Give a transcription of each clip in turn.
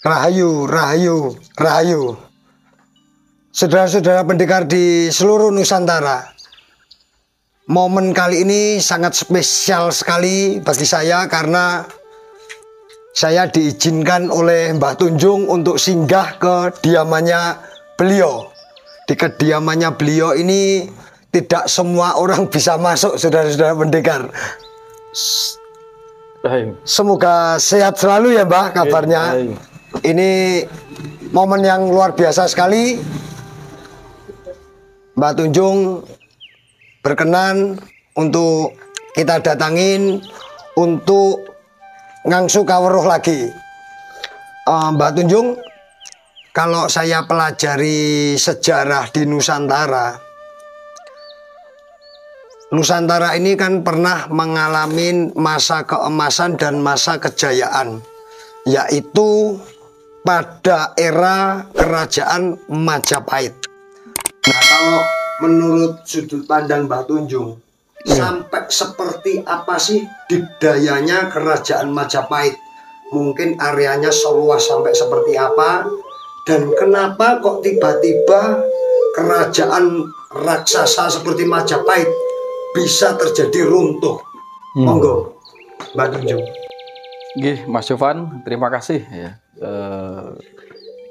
Rahayu, rahayu, rahayu. Saudara-saudara pendekar di seluruh Nusantara, momen kali ini sangat spesial sekali bagi saya karena saya diizinkan oleh Mbah Tunjung untuk singgah ke kediamannya beliau. Di kediamannya beliau ini tidak semua orang bisa masuk, saudara-saudara pendekar. Semoga sehat selalu ya Mbah kabarnya. Ini momen yang luar biasa sekali. Mbah Tunjung berkenan untuk kita datangin untuk ngangsu kaweruh lagi. Mbah Tunjung, kalau saya pelajari sejarah di Nusantara, Nusantara ini kan pernah mengalami masa keemasan dan masa kejayaan, yaitu pada era kerajaan Majapahit. Nah, kalau menurut sudut pandang Mbah Tunjung, sampai seperti apa sih didayanya kerajaan Majapahit? Mungkin areanya seluas sampai seperti apa? Dan kenapa kok tiba-tiba kerajaan raksasa seperti Majapahit bisa terjadi runtuh? Monggo, Mbah Tunjung. Nggih, Mas Jovan, terima kasih ya.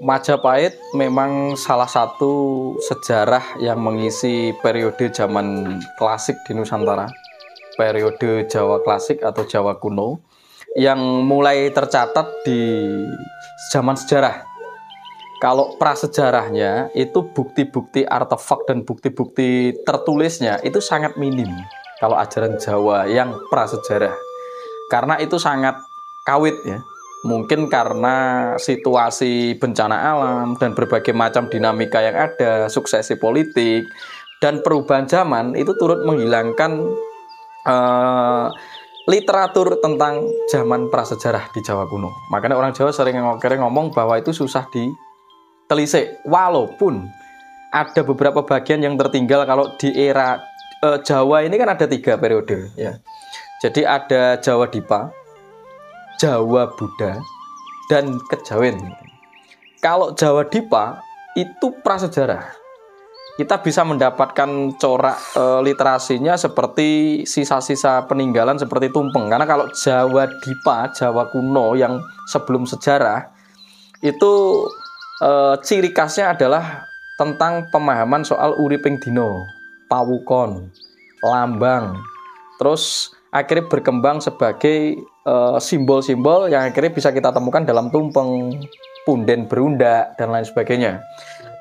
Majapahit memang salah satu sejarah yang mengisi periode zaman klasik di Nusantara, periode Jawa klasik atau Jawa kuno, yang mulai tercatat di zaman sejarah. Kalau prasejarahnya itu bukti-bukti artefak dan bukti-bukti tertulisnya itu sangat minim kalau ajaran Jawa yang prasejarah, karena itu sangat kawit ya. Mungkin karena situasi bencana alam dan berbagai macam dinamika yang ada, suksesi politik dan perubahan zaman itu turut menghilangkan literatur tentang zaman prasejarah di Jawa kuno. Makanya orang Jawa sering ngomong bahwa itu susah ditelisik, walaupun ada beberapa bagian yang tertinggal. Kalau di era Jawa ini kan ada 3 periode ya. Jadi ada Jawa Dipa, Jawa Buddha, dan Kejawen. Kalau Jawa Dipa itu prasejarah. Kita bisa mendapatkan corak literasinya seperti sisa-sisa peninggalan seperti tumpeng. Karena kalau Jawa Dipa, Jawa kuno yang sebelum sejarah, itu ciri khasnya adalah tentang pemahaman soal uriping dino, pawukon, lambang. Terus akhirnya berkembang sebagai simbol-simbol yang akhirnya bisa kita temukan dalam tumpeng, punden berundak, dan lain sebagainya.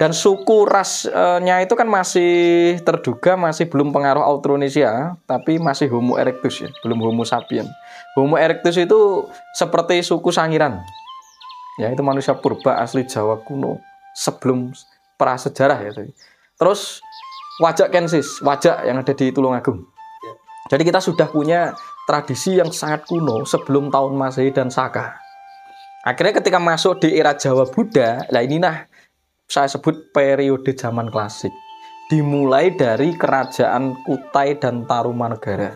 Dan suku rasnya itu kan masih terduga masih belum pengaruh Austronesia, tapi masih Homo erectus ya, belum Homo sapien. Homo erectus itu seperti suku Sangiran. Ya, itu manusia purba asli Jawa kuno sebelum prasejarah ya. Terus Wajakkensis, wajak yang ada di Tulungagung. Jadi kita sudah punya tradisi yang sangat kuno sebelum tahun Masehi dan Saka. Akhirnya ketika masuk di era Jawa Buddha, lah inilah saya sebut periode zaman klasik. Dimulai dari kerajaan Kutai dan Tarumanegara.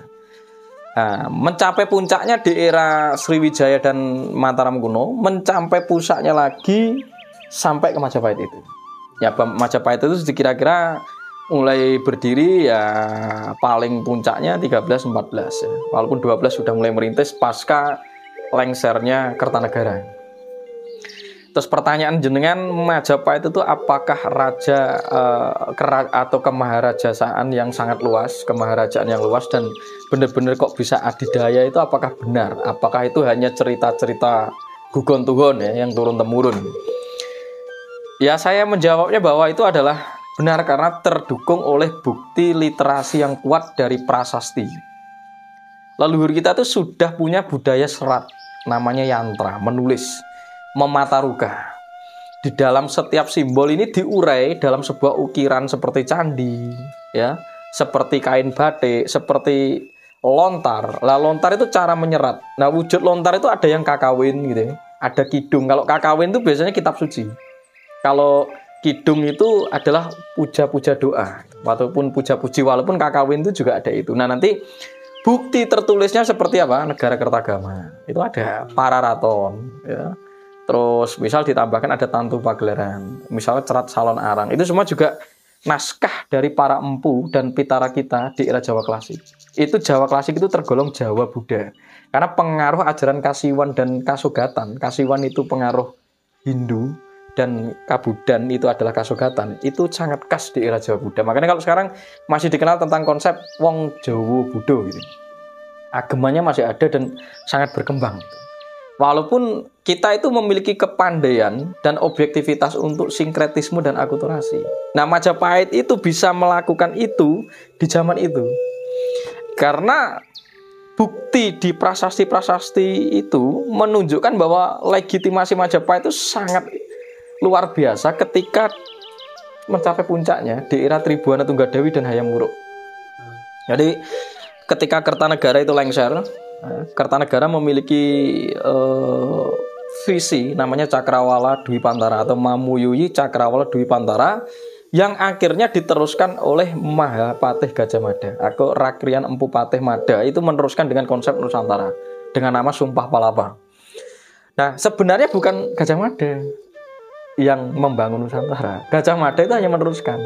Nah, mencapai puncaknya di era Sriwijaya dan Mataram kuno, mencapai puncaknya lagi sampai ke Majapahit itu. Ya, Majapahit itu kira-kira mulai berdiri ya paling puncaknya 13-14 ya. Walaupun 12 sudah mulai merintis pasca lengsernya Kertanegara. Terus pertanyaan jenengan, Majapahit itu apakah raja atau kemaharajasaan yang sangat luas, kemaharajaan yang luas dan benar-benar kok bisa adidaya, itu apakah benar? Apakah itu hanya cerita-cerita gugon tuhon ya yang turun temurun? Ya, saya menjawabnya bahwa itu adalah benar karena terdukung oleh bukti literasi yang kuat dari prasasti. Leluhur kita tuh sudah punya budaya serat, namanya yantra, menulis, memataruga. Di dalam setiap simbol ini diurai dalam sebuah ukiran seperti candi, ya, seperti kain batik, seperti lontar. Lah lontar itu cara menyerat. Nah, wujud lontar itu ada yang kakawin gitu ya. Ada kidung. Kalau kakawin itu biasanya kitab suci. Kalau kidung itu adalah puja-puja doa ataupun puja-puji, walaupun kakawin itu juga ada itu. Nah, nanti bukti tertulisnya seperti apa? Negara Kertagama itu ada Pararaton ya. Terus misal ditambahkan ada tantu pagelaran, misalnya Cerat Salon Arang. Itu semua juga naskah dari para empu dan pitara kita di era Jawa Klasik. Itu Jawa Klasik itu tergolong Jawa Buddha. Karena pengaruh ajaran Kasiwan dan Kasogatan. Kasiwan itu pengaruh Hindu dan Kabudan itu adalah Kasogatan. Itu sangat khas di era Jawa Buddha. Makanya kalau sekarang masih dikenal tentang konsep Wong Jawa Buddha gitu. Agamanya masih ada dan sangat berkembang. Walaupun kita itu memiliki kepandaian dan objektivitas untuk sinkretisme dan akulturasi. Nah, Majapahit itu bisa melakukan itu di zaman itu. Karena bukti di prasasti-prasasti itu menunjukkan bahwa legitimasi Majapahit itu sangat luar biasa ketika mencapai puncaknya di era Tribuana Tunggadewi dan Hayam Wuruk. Jadi ketika Kertanegara itu lengser, Kertanegara memiliki visi namanya Cakrawala Dwipantara atau Mamuyuyi Cakrawala Dwipantara yang akhirnya diteruskan oleh Mahapatih Gajah Mada atau Rakrian Empu Patih Mada. Itu meneruskan dengan konsep Nusantara dengan nama Sumpah Palapa. Nah, sebenarnya bukan Gajah Mada yang membangun Nusantara. Gajah Mada itu hanya meneruskan.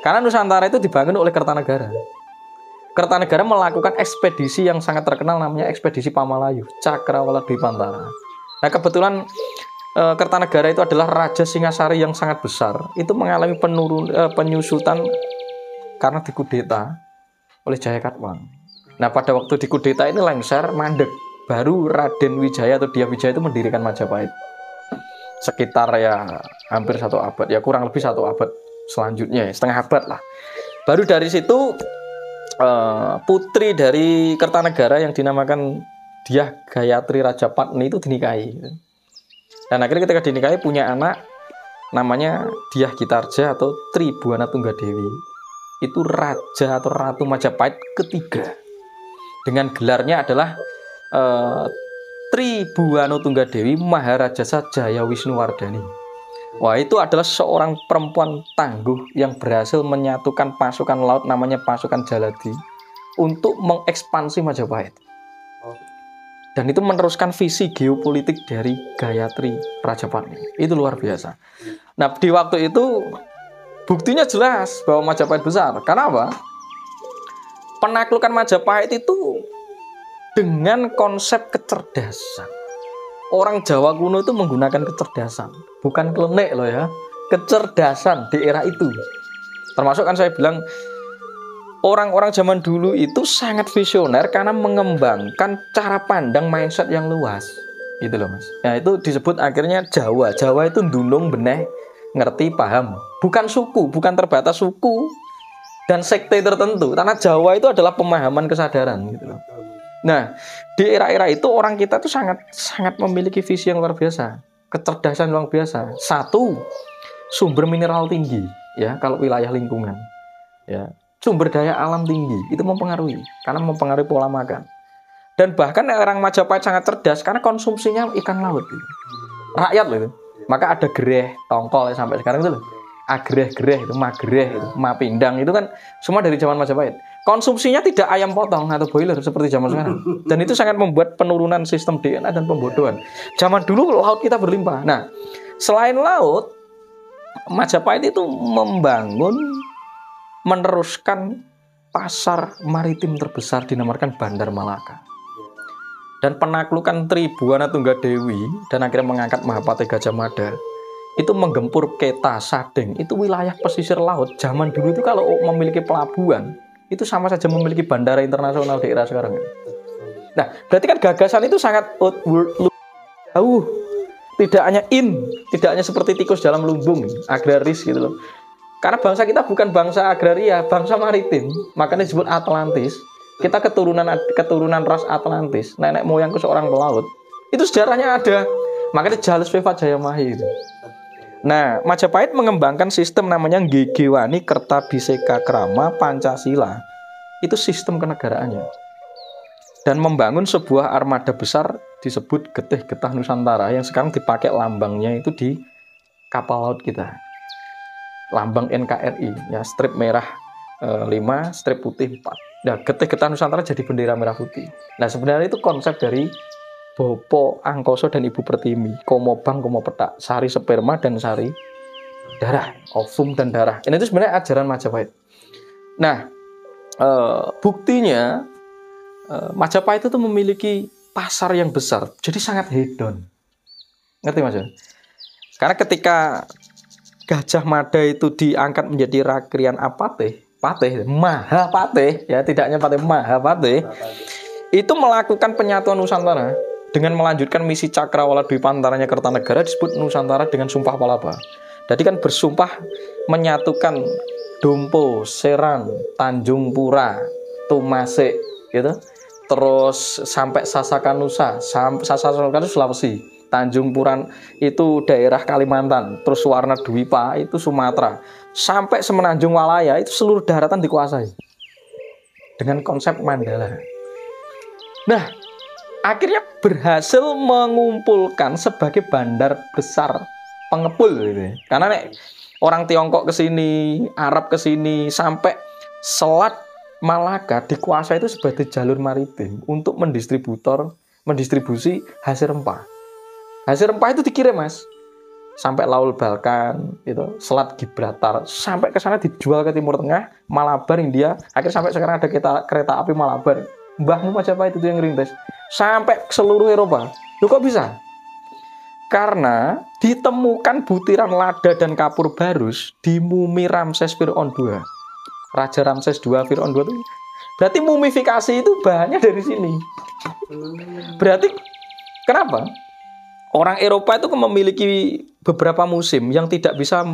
Karena Nusantara itu dibangun oleh Kertanegara. Kertanegara melakukan ekspedisi yang sangat terkenal namanya ekspedisi Pamalayu, Cakrawala Dwipantara. Nah, kebetulan Kertanegara itu adalah Raja Singasari yang sangat besar. Itu mengalami penyusutan karena dikudeta oleh Jayakatwang. Nah, pada waktu dikudeta ini lengser, mandek. Baru Raden Wijaya atau Dyah Wijaya itu mendirikan Majapahit. Sekitar ya hampir 1 abad, ya kurang lebih 1 abad selanjutnya, ya, setengah abad lah. Baru dari situ putri dari Kertanegara yang dinamakan Dyah Gayatri Rajapatni itu dinikahi. Dan akhirnya ketika dinikahi punya anak namanya Dyah Gitarja atau Tribuana Tunggadewi. Itu raja atau ratu Majapahit ketiga. Dengan gelarnya adalah Tribuana Tunggadewi Maharajasa Jaya Wisnuwardani. Wah, itu adalah seorang perempuan tangguh yang berhasil menyatukan pasukan laut namanya pasukan Jaladi untuk mengekspansi Majapahit. Dan itu meneruskan visi geopolitik dari Gayatri Rajapatni. Itu luar biasa. Nah, di waktu itu buktinya jelas bahwa Majapahit besar. Karena apa? Penaklukan Majapahit itu dengan konsep kecerdasan. Orang Jawa kuno itu menggunakan kecerdasan, bukan klenik loh ya, kecerdasan di era itu. Termasuk kan saya bilang orang-orang zaman dulu itu sangat visioner karena mengembangkan cara pandang mindset yang luas, gitu loh mas. Nah itu disebut akhirnya Jawa. Jawa itu ndunung beneh, ngerti paham, bukan suku, bukan terbatas suku dan sekte tertentu. Karena Jawa itu adalah pemahaman kesadaran, gitu loh. Nah, di era-era itu orang kita tuh sangat memiliki visi yang luar biasa, kecerdasan luar biasa. Satu, sumber mineral tinggi, ya kalau wilayah lingkungan, ya sumber daya alam tinggi itu mempengaruhi, karena mempengaruhi pola makan. Dan bahkan orang Majapahit sangat cerdas karena konsumsinya ikan laut, gitu. Rakyat loh itu. Maka ada gereh, tongkol ya, sampai sekarang itu loh. Agreh-gereh itu, magereh itu, mapindang itu kan semua dari zaman Majapahit. Konsumsinya tidak ayam potong atau boiler seperti zaman sekarang. Dan itu sangat membuat penurunan sistem DNA dan pembodohan. Zaman dulu laut kita berlimpah. Nah, selain laut, Majapahit itu meneruskan pasar maritim terbesar dinamakan Bandar Malaka. Dan penaklukan Tribuana Tunggadewi dan akhirnya mengangkat Mahapatih Gajah Mada itu menggempur Keta, Sadeng, itu wilayah pesisir laut. Zaman dulu itu kalau memiliki pelabuhan itu sama saja memiliki bandara internasional di era sekarang. Nah, berarti kan gagasan itu sangat outward, jauh. Tidak hanya tidak hanya seperti tikus dalam lumbung, agraris gitu loh. Karena bangsa kita bukan bangsa agraria, bangsa maritim. Makanya disebut Atlantis. Kita keturunan ras Atlantis. Nenek moyangku seorang pelaut. Itu sejarahnya ada. Makanya Jalus Veva Jayamahi itu. Nah, Majapahit mengembangkan sistem namanya Gegewani Kertabiseka Krama Pancasila. Itu sistem kenegaraannya. Dan membangun sebuah armada besar disebut Getih Getah Nusantara yang sekarang dipakai lambangnya itu di kapal laut kita. Lambang NKRI, ya strip merah 5, strip putih 4. Nah, Getih Getah Nusantara jadi bendera merah putih. Nah, sebenarnya itu konsep dari Bopo Angkoso dan Ibu Pertiwi, Komo Bang, Komo Petak, Sari Sperma dan Sari Darah, ovum dan darah. Ini itu sebenarnya ajaran Majapahit. Nah, buktinya Majapahit itu memiliki pasar yang besar, jadi sangat hedon. Ngerti Mas? Karena ketika Gajah Mada itu diangkat menjadi Rakrian Apatih, Mahapatih, ya tidak hanya Patih, Mahapatih, itu melakukan penyatuan Nusantara dengan melanjutkan misi Cakrawala Dwipantaranya Kertanegara disebut Nusantara dengan Sumpah Palapa. Jadi kan bersumpah menyatukan Dompo, Serang, Tanjung Pura, Tumasik, gitu. Terus sampai Sasakanusa, Sasakanusa itu Sulawesi, Tanjung Puran itu daerah Kalimantan, terus Warna Dwipa itu Sumatera, sampai Semenanjung Walaya itu seluruh daratan dikuasai dengan konsep Mandala. Nah, akhirnya berhasil mengumpulkan sebagai bandar besar pengepul gitu. Karena orang Tiongkok ke sini, Arab ke sini, sampai Selat Malaka dikuasai itu sebagai jalur maritim untuk mendistribusi hasil rempah. Hasil rempah itu dikirim, Mas, sampai Laut Balkan, itu Selat Gibraltar, sampai ke sana dijual ke Timur Tengah, Malabar, India. Akhirnya sampai sekarang ada kereta api Malabar. Mbahmu Majapahit itu yang ngerintis sampai ke seluruh Eropa. Loh kok bisa? Karena ditemukan butiran lada dan kapur barus di mumi Ramses Fir'aun II. Raja Ramses II Fir'aun II itu berarti mumifikasi itu bahannya dari sini. Berarti kenapa? Orang Eropa itu memiliki beberapa musim yang tidak bisa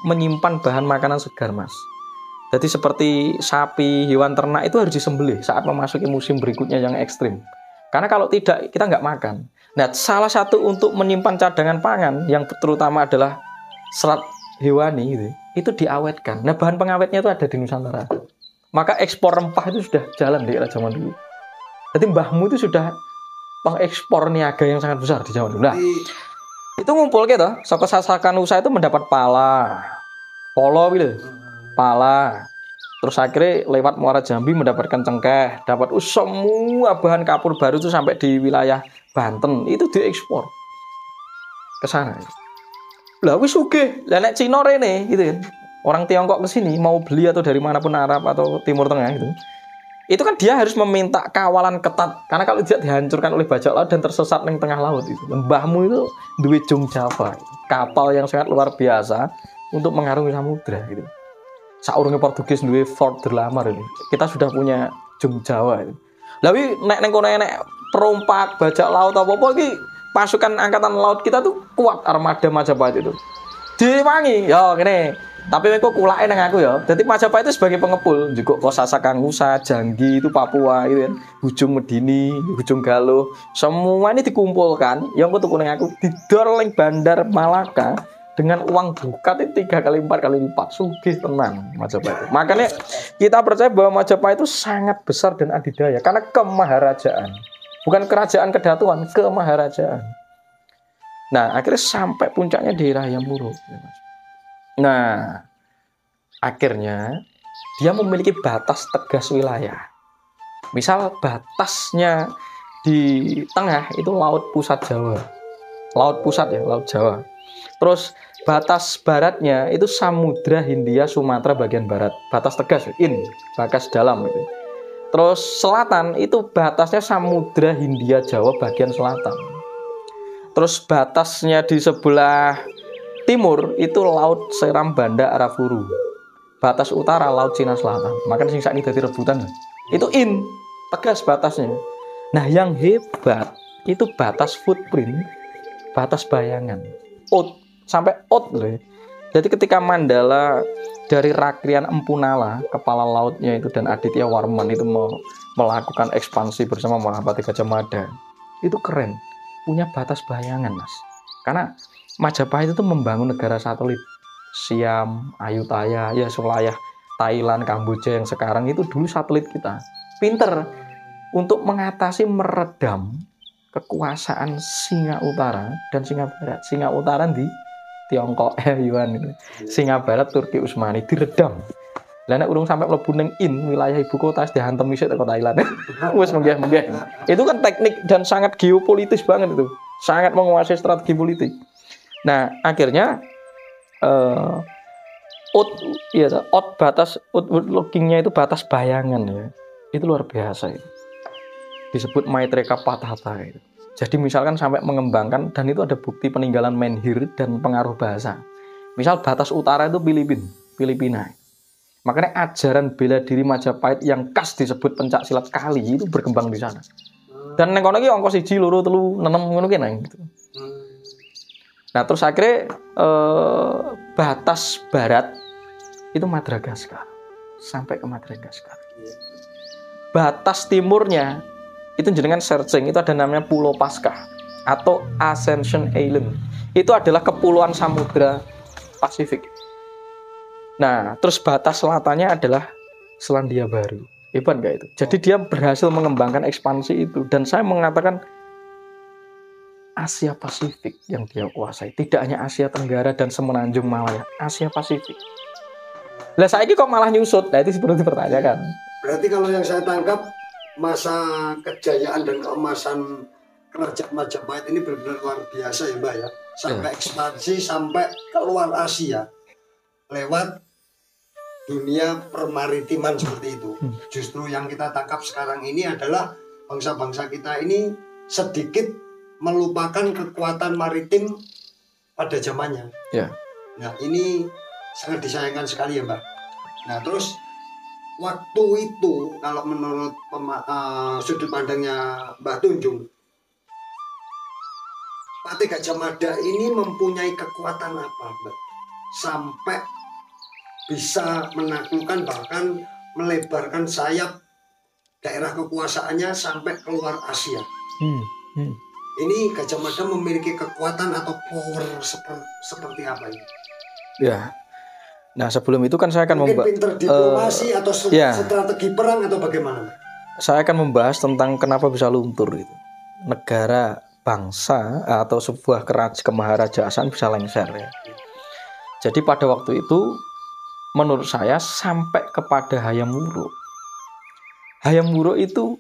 menyimpan bahan makanan segar, Mas. Jadi seperti sapi, hewan ternak itu harus disembelih saat memasuki musim berikutnya yang ekstrim. Karena kalau tidak, kita nggak makan. Nah, salah satu untuk menyimpan cadangan pangan yang terutama adalah serat hewani itu diawetkan. Nah, bahan pengawetnya itu ada di Nusantara. Maka ekspor rempah itu sudah jalan di era zaman dulu. Jadi mbahmu itu sudah pengekspor niaga yang sangat besar di zaman dulu. Nah, itu ngumpul gitu. Saka Sasakanusa itu mendapat polo gitu. Pala. Terus akhirnya lewat Muara Jambi mendapatkan cengkeh, dapat semua bahan kapur baru itu sampai di wilayah Banten itu diekspor ke sana. Lah wis sugih, lah nek Cina rene gitu kan. Orang Tiongkok ke sini mau beli atau dari manapun Arab atau Timur Tengah gitu. Itu kan dia harus meminta kawalan ketat karena kalau tidak dihancurkan oleh bajak laut dan tersesat di tengah laut itu. Mbahmu itu duwe Jung Java, kapal yang sangat luar biasa untuk mengarungi samudra gitu. Saurunge Portugis duwe Fort de la Mar ini. Kita sudah punya Jung Jawa itu. Lah wi nek ning kono enek perompak, bajak laut apa-apa iki pasukan angkatan laut kita tuh kuat armada Majapahit itu. Diwangi, ya ngene. Tapi kok kulake nang aku ya. Dadi Majapahit itu sebagai pengepul, juga kok Sasakanusa, Janggi itu Papua gitu kan. Ujung Medini, Ujung Galuh, semua ini dikumpulkan. Yang kudu nang aku didor ning Bandar Malaka dengan uang dukat itu 3 kali 4 kali lipat. Sugih tenang Majapahit. Makanya kita percaya bahwa Majapahit itu sangat besar dan adidaya karena kemaharajaan. Bukan kerajaan kedatuan, kemaharajaan. Nah, akhirnya sampai puncaknya di Hayam Wuruk. Nah, akhirnya dia memiliki batas tegas wilayah. Misal batasnya di tengah itu Laut Pusat Jawa. Laut Pusat ya, Laut Jawa. Terus batas baratnya itu Samudra Hindia Sumatera bagian barat. Batas tegas, batas dalam itu. Terus selatan itu batasnya Samudra Hindia Jawa bagian selatan. Terus batasnya di sebelah timur itu Laut Seram Banda Arafuru. Batas utara Laut Cina Selatan. Makanya sing sakniki dadi rebutan. Itu tegas batasnya. Nah, yang hebat itu batas footprint, batas bayangan. Sampai loh. Jadi ketika Mandala dari Rakrian Empunala, kepala lautnya itu dan Aditya Warman itu melakukan ekspansi bersama Mahapati Gajah Mada. Itu keren. Punya batas bayangan, Mas. Karena Majapahit itu membangun negara satelit. Siam, Ayutthaya, ya wilayah Thailand, Kamboja yang sekarang itu dulu satelit kita. Pinter untuk mengatasi meredam kekuasaan Singa Utara dan Singa Barat. Singa Utara di Tiongkok, Yuan itu. Singa Barat Turki Utsmani diredam. Lah nek urung sampai mlebu ning wilayah ibu kota wis dihantem isik teko Thailand. Wis menggeh-menggeh. Itu kan teknik dan sangat geopolitis banget itu. Sangat menguasai strategi politik. Nah, akhirnya outlookingnya itu batas bayangan ya. Itu luar biasa itu. Disebut Maitreka Pathatha itu. Jadi misalkan sampai mengembangkan dan itu ada bukti peninggalan menhir dan pengaruh bahasa. Misal batas utara itu Filipina. Makanya ajaran bela diri Majapahit yang khas disebut pencak silat Kali itu berkembang di sana. Dan neng kono iki angka 1 2 3 6 ngono ki nang gitu. Nah, terus akhirnya batas barat itu Madagaskar. Sampai ke Madagaskar. Batas timurnya itu jenengan searching, itu ada namanya Pulau Paskah atau Ascension Island. Itu adalah kepulauan Samudra Pasifik. Nah, terus batas selatannya adalah Selandia Baru. Hebat nggak itu? Jadi dia berhasil mengembangkan ekspansi itu. Dan saya mengatakan Asia Pasifik yang dia kuasai. Tidak hanya Asia Tenggara dan Semenanjung Malaya. Asia Pasifik. Lah saya ini kok malah nyusut? Nah itu seperti dipertanyakan. Berarti kalau yang saya tangkap, masa kejayaan dan keemasan kerajaan Majapahit ini benar-benar luar biasa ya Mbak ya. Sampai ekspansi, sampai keluar Asia. Lewat dunia permaritiman seperti itu. Justru yang kita tangkap sekarang ini adalah bangsa-bangsa kita ini sedikit melupakan kekuatan maritim pada zamannya. Ya. Nah ini sangat disayangkan sekali ya Mbak. Nah terus waktu itu kalau menurut sudut pandangnya Mbak Tunjung, Patih Gajah Mada ini mempunyai kekuatan apa Mbak? Sampai bisa menaklukkan bahkan melebarkan sayap daerah kekuasaannya sampai keluar Asia. Ini Gajah Mada memiliki kekuatan atau power seperti apa ini? Ya. Nah sebelum itu kan saya akan membahas pinter diplomasi atau strategi perang atau bagaimana? Saya akan membahas tentang kenapa bisa luntur itu. Negara, bangsa atau sebuah kemaharajaan bisa lengser ya. Jadi pada waktu itu menurut saya sampai kepada Hayam Wuruk. Hayam Wuruk itu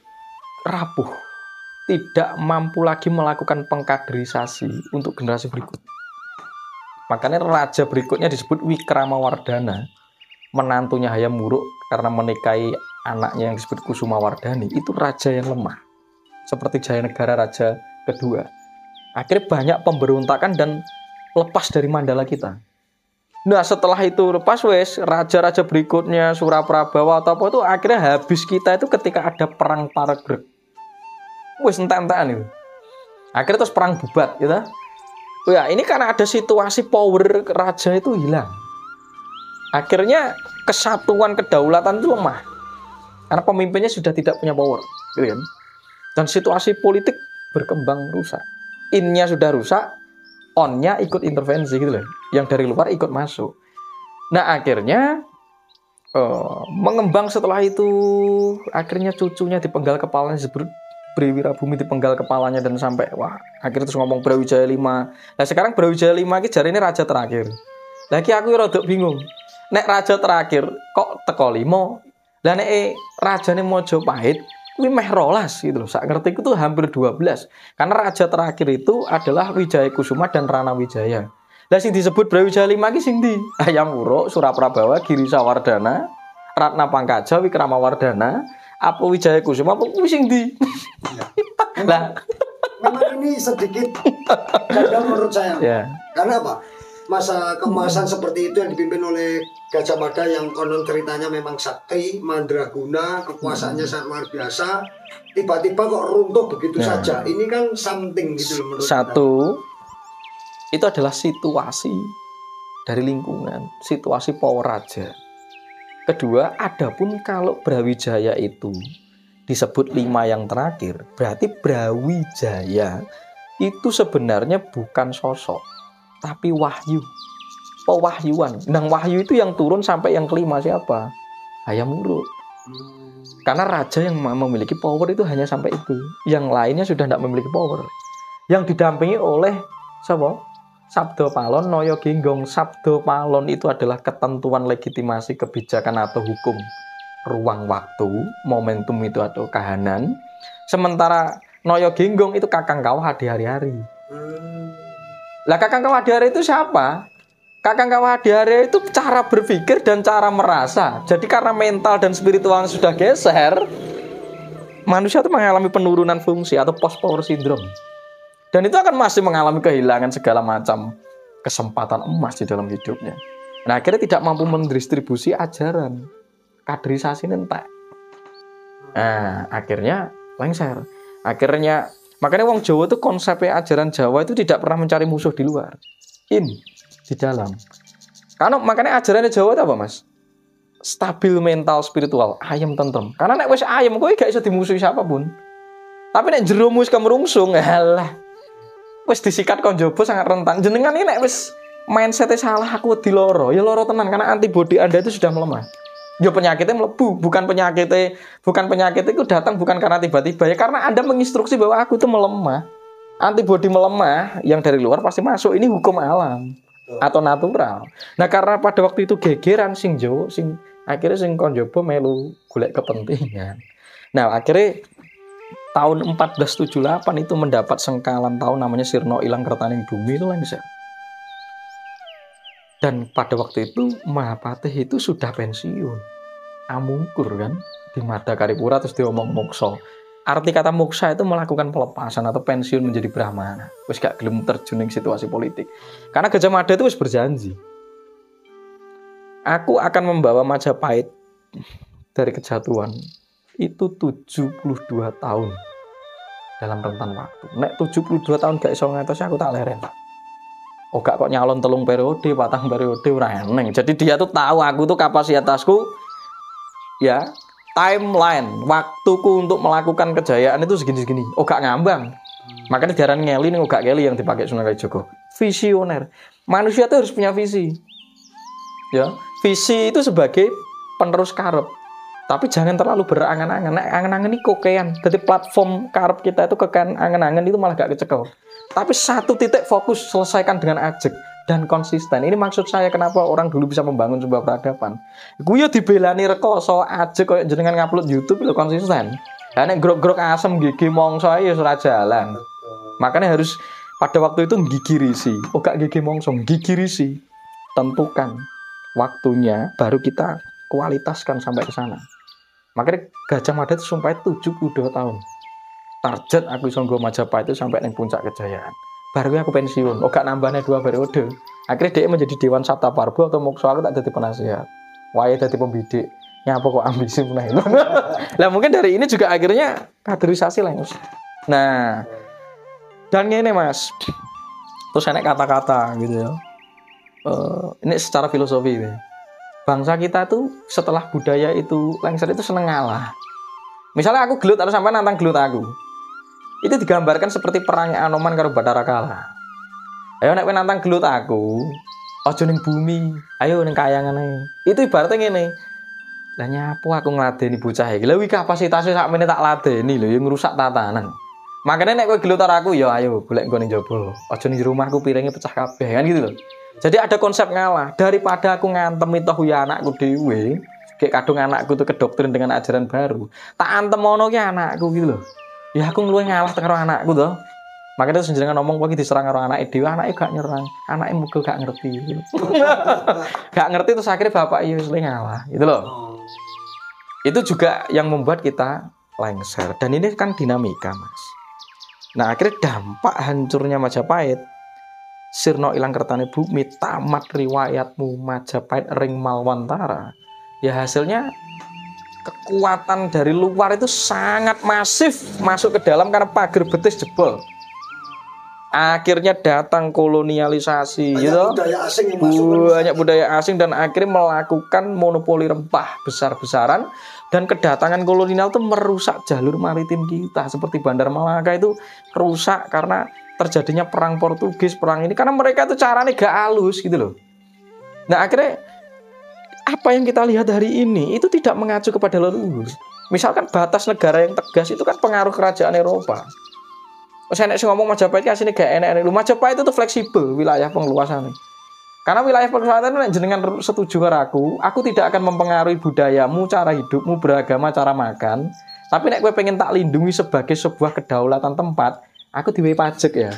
rapuh, tidak mampu lagi melakukan pengkaderisasi untuk generasi berikut. Makanya raja berikutnya disebut Wikramawardhana, menantunya Hayam Wuruk karena menikahi anaknya yang disebut Kusumawardhani. Itu raja yang lemah, seperti Jayanegara raja kedua. Akhirnya banyak pemberontakan dan lepas dari mandala kita. Nah setelah itu lepas wes raja-raja berikutnya Suraprabawa atau apa itu akhirnya habis kita itu ketika ada perang Paragreg. Wes entek-entekan itu. Akhirnya terus perang bubat gitu. Ya ini karena ada situasi power raja itu hilang. Akhirnya kesatuan kedaulatan itu lemah. Karena pemimpinnya sudah tidak punya power, gitu kan. Dan situasi politik berkembang rusak. In-nya sudah rusak, on-nya ikut intervensi gitu loh. Yang dari luar ikut masuk. Nah akhirnya mengembang setelah itu, akhirnya cucunya dipenggal kepalanya disebut Briwirabumi, dipenggal kepalanya dan sampai wah akhirnya terus ngomong Brawijaya 5. Nah sekarang Brawijaya 5 ini jari ini raja terakhir. Lagi aku rada bingung. Nek raja terakhir kok teko 5. Lah nek rajane Majapahit kuwi meh 12 gitu loh. Sak ngerti itu hampir 12. Karena raja terakhir itu adalah Wijaya Kusuma dan Rana Wijaya. Lah sing disebut Brawijaya 5 iki sing ndi? Hayam Wuruk, Suraprabawa, Girisawardhana, Ratna Pangkaja, Wikramawardhana, apa Wijaya Kusuma apa kuwi sing ndi? Lah memang ini sedikit gagal menurut saya. Ya. Karena apa? Masa keemasan seperti itu yang dipimpin oleh Gajah Mada yang konon ceritanya memang sakti, mandraguna, kekuasaannya sangat luar biasa. Tiba-tiba kok runtuh begitu saja. Ini kan something gitu loh menurut satu kita. Itu adalah situasi dari lingkungan, situasi power raja. Kedua, adapun kalau Brawijaya itu disebut 5 yang terakhir, berarti Brawijaya itu sebenarnya bukan sosok, tapi wahyu, pewahyuan. Nah wahyu itu yang turun sampai yang kelima siapa? Hayam Wuruk. Karena raja yang memiliki power itu hanya sampai itu. Yang lainnya sudah tidak memiliki power. Yang didampingi oleh siapa? Sabdo palon, noyo genggong. Sabdo palon itu adalah ketentuan legitimasi kebijakan atau hukum ruang waktu, momentum itu atau kahanan. Sementara noyo genggong itu kakang kawah di hari-hari. Lah kakang kawah di hari itu siapa? Kakang kawah di hari itu cara berpikir dan cara merasa. Jadi karena mental dan spiritualnya sudah geser, manusia itu mengalami penurunan fungsi atau post power syndrome. Dan itu akan masih mengalami kehilangan segala macam kesempatan emas di dalam hidupnya. Nah, akhirnya tidak mampu mendistribusi ajaran. Kaderisasi nentek. Nah, akhirnya lengser. Akhirnya, makanya wong Jawa itu konsepnya ajaran Jawa itu tidak pernah mencari musuh di luar. Di dalam. Karena makanya ajarannya Jawa itu apa, Mas? Stabil mental spiritual, ayem tentrem. Karena nek wis ayem kowe gak iso dimusuhi siapapun. Tapi nek jero wis kemerungsung, halah. Wis disikat kon jaba sangat rentan. Jenengan ini nek wis mindset salah aku di loro, ya loro tenan karena antibodi Anda itu sudah melemah. Ya penyakitnya melebu, bukan penyakitnya itu datang bukan karena tiba-tiba ya karena Anda menginstruksi bahwa aku itu melemah. Antibodi melemah yang dari luar pasti masuk. Ini hukum alam atau natural. Nah, karena pada waktu itu gegeran sing Jawa akhirnya sing kon jaba melu golek kepentingan. Nah, akhirnya tahun 1478 itu mendapat sengkalan tahun namanya Sirna Ilang Kertaning Bumi itu lengser. Dan pada waktu itu Mahapatih itu sudah pensiun. Amungkur kan di Madakaripura terus diomong moksa. Arti kata moksa itu melakukan pelepasan atau pensiun menjadi Brahmana. Wis gak gelem terjun ning situasi politik. Karena Gajah Mada itu wis berjanji. Aku akan membawa Majapahit dari kejatuhan itu 72 tahun dalam rentan waktu. Nek 72 tahun gak iso ngetos aku tak leren. Oh gak kok nyalon 3 periode, 4 periode ora eneng. Jadi dia tuh tahu aku tuh kapasitasku ya, timeline, waktuku untuk melakukan kejayaan itu segini-segini. Oh gak ngambang. Makanya diaran ngeli ning gak ngeli yang dipakai Sunan Kalijaga. Visioner. Manusia tuh harus punya visi. Ya, visi itu sebagai penerus karep. Tapi jangan terlalu berangan-angan. Nek angan-angan ini kokean. Jadi platform karep kita itu kekan angan-angan itu malah gak kecekel. Tapi satu titik fokus selesaikan dengan ajek dan konsisten. Ini maksud saya kenapa orang dulu bisa membangun sebuah peradaban. Gue ya dibelani rekoso ajek kayak jenengan ngupload YouTube lo konsisten. Lah nek grok-grok asem gigi mongso ya ora jalan. Makanya harus pada waktu itu gigi risi. Oh gak gigi mongso, gigi risi. Tentukan waktunya baru kita kualitaskan sampai ke sana. Makanya Gajah Mada itu sampai 72 tahun. Target aku iso nggo Majapahit itu sampai ning puncak kejayaan. Baru aku pensiun. Oh gak nambahnya 2 periode. Akhirnya dia menjadi Dewan Sabtaparba atau Mokso aku tak jadi penasehat. Wae dadi pembidik. Nyapa kok ambisi meneh. Lah mungkin dari ini juga akhirnya kaderisasi lah. Nah, dan ini Mas. Terus enek kata-kata gitu ya. Ini secara filosofi ini. Bangsa kita tuh setelah budaya itu lengser itu seneng ngalah. Misalnya aku gelut atau sampai nantang gelut aku. Itu digambarkan seperti perangnya Anoman karo Bathara Kala. Ayo nek kowe nantang gelut aku, aja ning bumi, ayo ning kayangan ae. Itu ibaratnya ngene. Lah nyapu aku ngladeni bocah iki. Lah iki kapasitasé sakmene tak ladeni lho, ya ngrusak tatanan. Makanya nek kowe gelut karo aku, ya ayo golek nggo ning jaba. Aja ning rumahku piringnya pecah kabeh kan gitu loh. Jadi ada konsep ngalah. Daripada aku ngantem itu ya anakku dhewe, kayak kadung anakku tuh kedoktrin dengan ajaran baru. Tak antem ono ki anakku gitu loh. Ya aku luwih ngalah karo anakku to. Makanya terus jenengan ngomong kok diserang karo anake dhewe, anake gak nyerang. Anake muga gak ngerti. Gitu. Gak ngerti terus akhirnya bapak ya wis ngalah, gitu loh. Itu juga yang membuat kita lengser dan ini kan dinamika, Mas. Nah, akhirnya dampak hancurnya Majapahit Sirna Ilang Kertaning Bumi, tamat riwayatmu Majapahit ring Malwantara. Ya hasilnya kekuatan dari luar itu sangat masif masuk ke dalam karena pagar betis jebol. Akhirnya datang kolonialisasi, banyak budaya asing dan akhirnya melakukan monopoli rempah besar-besaran dan kedatangan kolonial itu merusak jalur maritim kita seperti Bandar Malaka itu rusak karena terjadinya perang Portugis, perang ini karena mereka itu caranya gak halus gitu loh. Nah akhirnya apa yang kita lihat hari ini itu tidak mengacu kepada leluhur. Misalkan batas negara yang tegas itu kan pengaruh kerajaan Eropa. Saya nek sing ngomong Majapahit ki asline gak enek-enek. Majapahit itu tuh fleksibel wilayah pengeluasannya. Karena wilayah pengeluasan nek jenengan setuju karo aku tidak akan mempengaruhi budayamu, cara hidupmu, beragama, cara makan. Tapi nek kowe pengen tak lindungi sebagai sebuah kedaulatan tempat, aku diwehi pajak ya.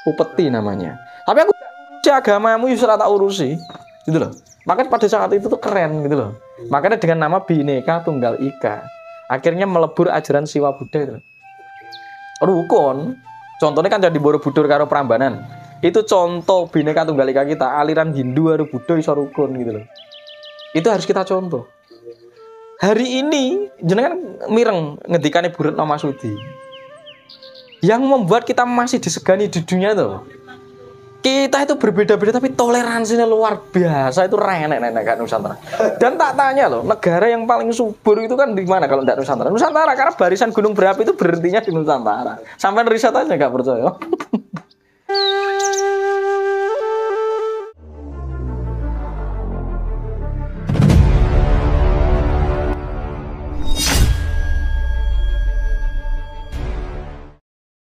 Upeti namanya. Tapi aku urusi agamamu ya tak urusi. Gitu loh. Makanya pada saat itu tuh keren gitu loh. Makanya dengan nama Bhinneka Tunggal Ika, akhirnya melebur ajaran Siwa Buddha itu. Rukun. Contohnya kan jadi Borobudur karo Prambanan. Itu contoh Bhinneka Tunggal Ika kita, aliran Hindu karo Buddha iso rukun gitu loh. Itu harus kita contoh. Hari ini jenengan mireng ngedikane Bu Retno Marsudi. Yang membuat kita masih disegani di dunia tuh. Kita itu berbeda-beda tapi toleransinya luar biasa, itu renek-renek Nusantara. Dan tak tanya loh, negara yang paling subur itu kan di mana kalau tidak Nusantara? Nusantara, karena barisan gunung berapi itu berhentinya di Nusantara. Sampai riset aja nggak percaya.